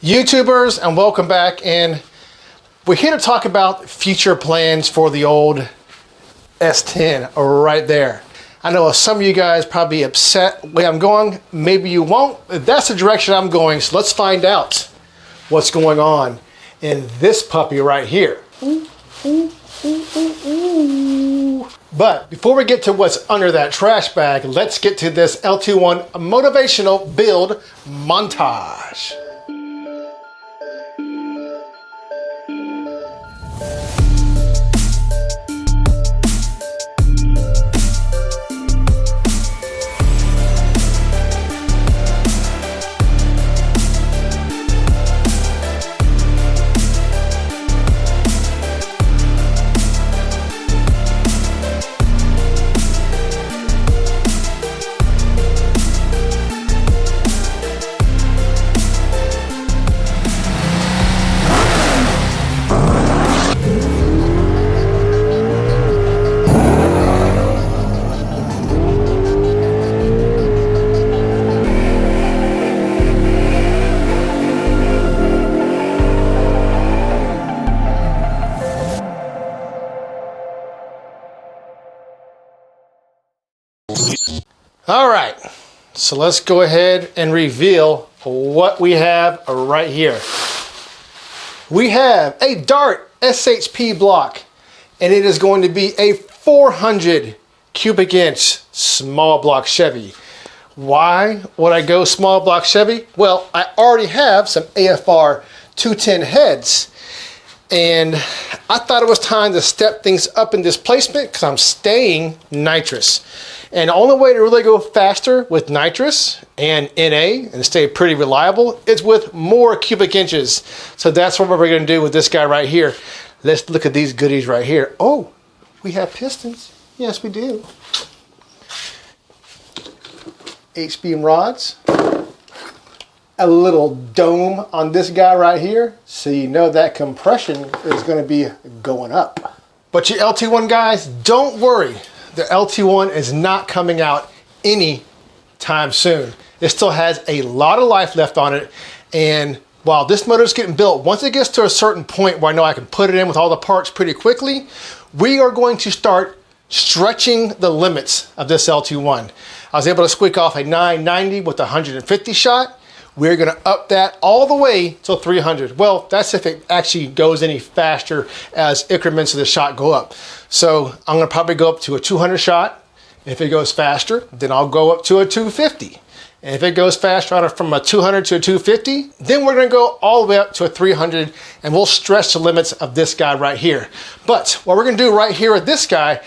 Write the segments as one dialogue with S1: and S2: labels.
S1: YouTubers, and welcome back. And we're here to talk about future plans for the old S10 right there. I know some of you guys probably upset the way I'm going. Maybe you won't. That's the direction I'm going. So let's find out what's going on in this puppy right here. But before we get to what's under that trash bag, let's get to this LT1 motivational build montage. All right, so let's go ahead and reveal what we have right here. We have a Dart SHP block, and it is going to be a 400 cubic inch small block Chevy. Why would I go small block Chevy? Well, I already have some AFR 210 heads, and I thought it was time to step things up in displacement because I'm staying nitrous. And the only way to really go faster with nitrous and NA and stay pretty reliable is with more cubic inches. So that's what we're going to do with this guy right here. Let's look at these goodies right here. Oh, we have pistons. Yes, we do. H-beam rods. A little dome on this guy right here. So you know that compression is going to be going up. But you LT1 guys, don't worry. The LT1 is not coming out any time soon. It still has a lot of life left on it. And while this motor is getting built, once it gets to a certain point where I know I can put it in with all the parts pretty quickly, we are going to start stretching the limits of this LT1. I was able to squeak off a 990 with a 150 shot. We're going to up that all the way to 300. Well, that's if it actually goes any faster as increments of the shot go up. So I'm going to probably go up to a 200 shot. If it goes faster, then I'll go up to a 250. And if it goes faster from a 200 to a 250, then we're going to go all the way up to a 300, and we'll stretch the limits of this guy right here. But what we're going to do right here with this guy,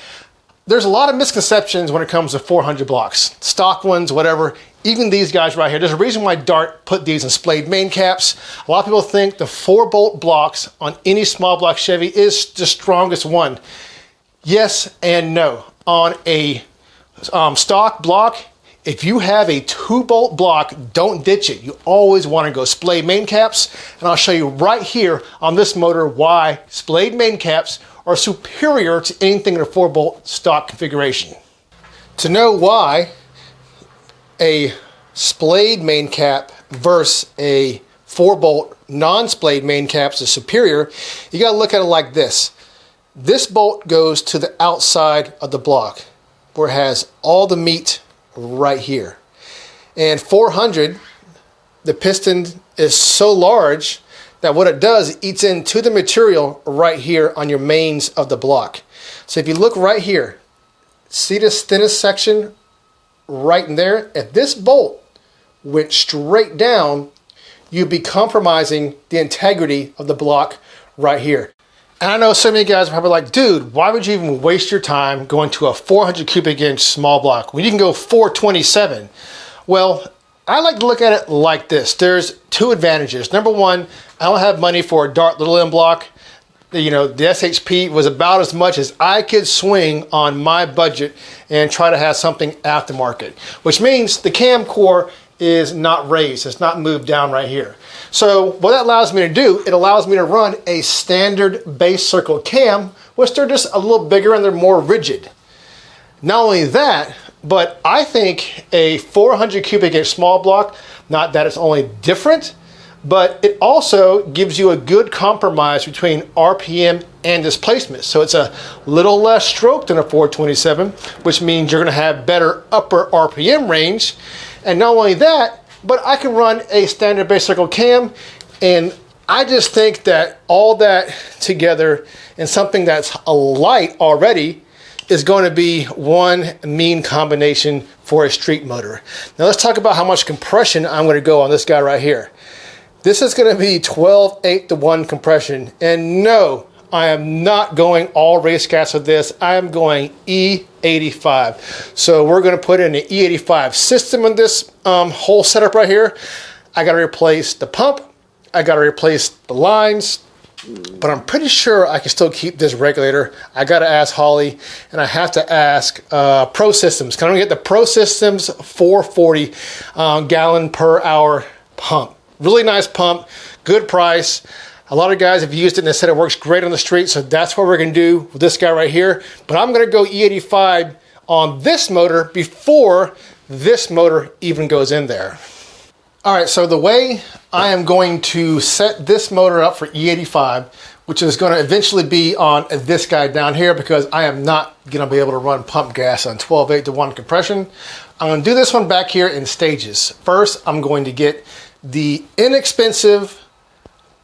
S1: there's a lot of misconceptions when it comes to 400 blocks. Stock ones, whatever. Even these guys right here, there's a reason why Dart put these in splayed main caps. A lot of people think the 4-bolt blocks on any small block Chevy is the strongest one. Yes and no. On a stock block, if you have a 2-bolt block, don't ditch it. You always want to go splayed main caps. And I'll show you right here on this motor why splayed main caps are superior to anything in a 4-bolt stock configuration. To know why a splayed main cap versus a 4-bolt non-splayed main caps is superior, you got to look at it like this. This bolt goes to the outside of the block where it has all the meat right here. And 400, the piston is so large that what it does, it eats into the material right here on your mains of the block. So if you look right here, see this thinnest section right in there? If this bolt went straight down, you'd be compromising the integrity of the block right here. And I know so many guys are probably like, dude, why would you even waste your time going to a 400 cubic inch small block when you can go 427? Well, I like to look at it like this. There's two advantages. Number one, I don't have money for a Dart little end block. You know, the SHP was about as much as I could swing on my budget and try to have something aftermarket, which means the cam core is not raised. It's not moved down right here. So what that allows me to do, it allows me to run a standard base circle cam, which they're just a little bigger and they're more rigid. Not only that, but I think a 400 cubic inch small block, not that it's only different, but it also gives you a good compromise between RPM and displacement. So it's a little less stroke than a 427, which means you're gonna have better upper RPM range. And not only that, but I can run a standard base circle cam, and I just think that all that together in something that's a light already is going to be one mean combination for a street motor. Now let's talk about how much compression I'm going to go on this guy right here. This is going to be 12:8:1 compression, and no, I am not going all race gas with this. I am going E85. So we're going to put in an E85 system in this whole setup right here. I got to replace the pump. I got to replace the lines. But I'm pretty sure I can still keep this regulator. I got to ask Holly, and I have to ask Pro Systems. Can I get the Pro Systems 440 gallon per hour pump? Really nice pump, good price. A lot of guys have used it and they said it works great on the street, so that's what we're going to do with this guy right here. But I'm going to go E85 on this motor before this motor even goes in there. All right, so the way I am going to set this motor up for E85, which is going to eventually be on this guy down here, because I am not going to be able to run pump gas on 12:8:1 compression. I'm going to do this one back here in stages. First, I'm going to get the inexpensive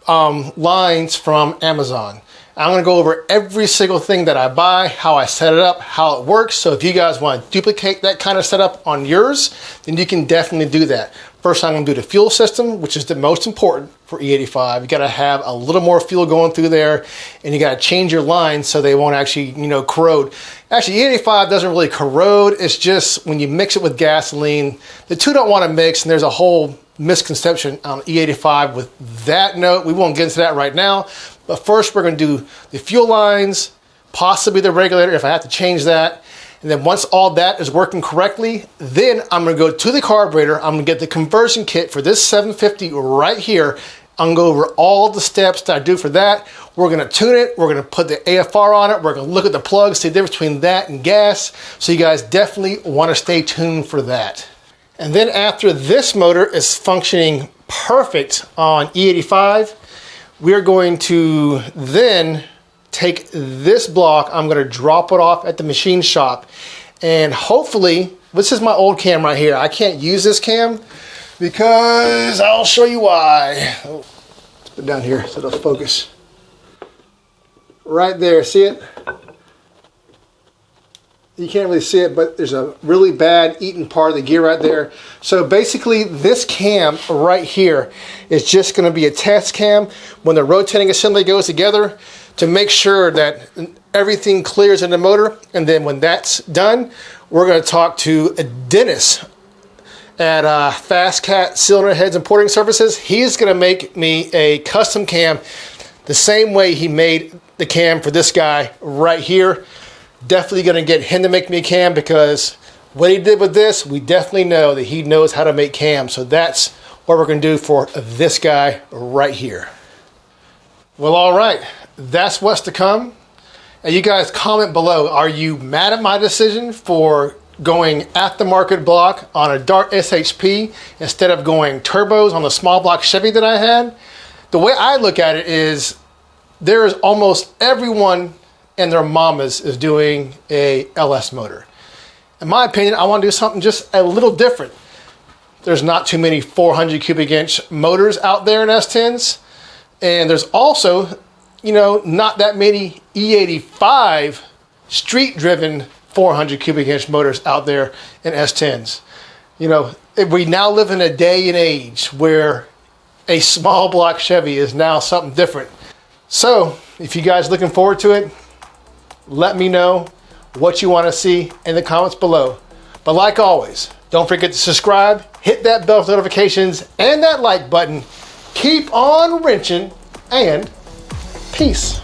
S1: lines from Amazon. I'm going to go over every single thing that I buy, how I set it up, how it works. So if you guys want to duplicate that kind of setup on yours, then you can definitely do that. First, I'm going to do the fuel system, which is the most important for E85. You got to have a little more fuel going through there, and you got to change your lines so they won't actually, corrode. Actually, E85 doesn't really corrode. It's just when you mix it with gasoline, the two don't want to mix, and there's a whole misconception on E85 with that note. We won't get into that right now. But first, we're going to do the fuel lines, possibly the regulator if I have to change that. And then once all that is working correctly, then I'm going to go to the carburetor. I'm going to get the conversion kit for this 750 right here. I'm going to go over all the steps that I do for that. We're going to tune it. We're going to put the AFR on it. We're going to look at the plugs, see the difference between that and gas. So you guys definitely want to stay tuned for that. And then after this motor is functioning perfect on E85, we're going to then take this block. I'm going to drop it off at the machine shop, and hopefully, this is my old cam right here. I can't use this cam because I'll show you why. Oh, let's put it down here so it'll focus. Right there, see it? You can't really see it, but there's a really bad eaten part of the gear right there. So basically this cam right here is just going to be a test cam when the rotating assembly goes together to make sure that everything clears in the motor. And then when that's done, we're going to talk to Dennis at Fast Cat Cylinder Heads and Porting Services. He's going to make me a custom cam the same way he made the cam for this guy right here. Definitely going to get him to make me a cam, because what he did with this, we definitely know that he knows how to make cams. So that's what we're going to do for this guy right here. Well, all right, that's what's to come. And you guys comment below, are you mad at my decision for going aftermarket block on a Dart SHP instead of going turbos on the small block Chevy that I had? The way I look at it is, there is almost everyone and their mamas is doing a LS motor. In my opinion, I want to do something just a little different. There's not too many 400 cubic inch motors out there in S10s. And there's also, not that many E85 street driven 400 cubic inch motors out there in S10s. We now live in a day and age where a small block Chevy is now something different. So if you guys are looking forward to it, let me know what you want to see in the comments below. But like always, don't forget to subscribe, hit that bell for notifications, and that like button. Keep on wrenching, and peace.